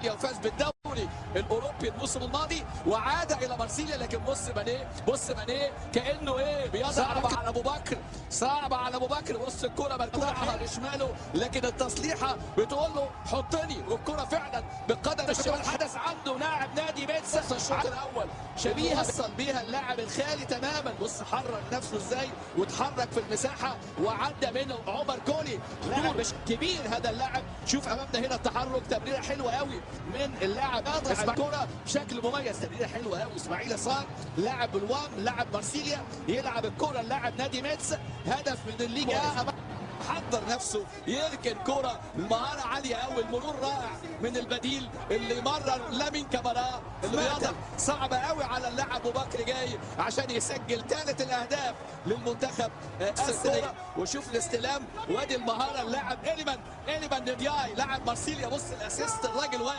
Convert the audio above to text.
مارسيليا وفاز بالدوري الاوروبي الموسم الماضي وعاد الى مارسيليا. لكن بص مانيه كانه بيضع صعبه على ابو بكر، صعبه على ابو بكر. بص الكره مقطوعه لشماله لكن التصليحه بتقول له حطني، والكره فعلا بقدم الشمال. حدث عنده لاعب نادي بيتسا الشوط الاول شبيهه وصل بيها اللاعب الخالي تماما. بص حرك نفسه ازاي وتحرك في المساحه وعدى منه عمر كولي، لاعب مش كبير هذا اللاعب. شوف امامنا هنا التحرك، تمريره حلوه قوي من اللاعب، اسمع الكره بشكل مميز، تمريره حلوه قوي. اسماعيل صار لاعب الوام لاعب مارسيليا يلعب الكره اللاعب نادي ميتس، هدف من الليجا. حضر نفسه يركن كرة، المهارة عالية قوي، المرور رائع من البديل اللي مرر لامين كامارا. الرياضة صعبة قوي على اللاعب ابو بكر جاي عشان يسجل ثالث الاهداف للمنتخب السنغالي. وشوف الاستلام وادي المهارة اللاعب إليمان ندياي لاعب مارسيليا. بص الاسيست الراجل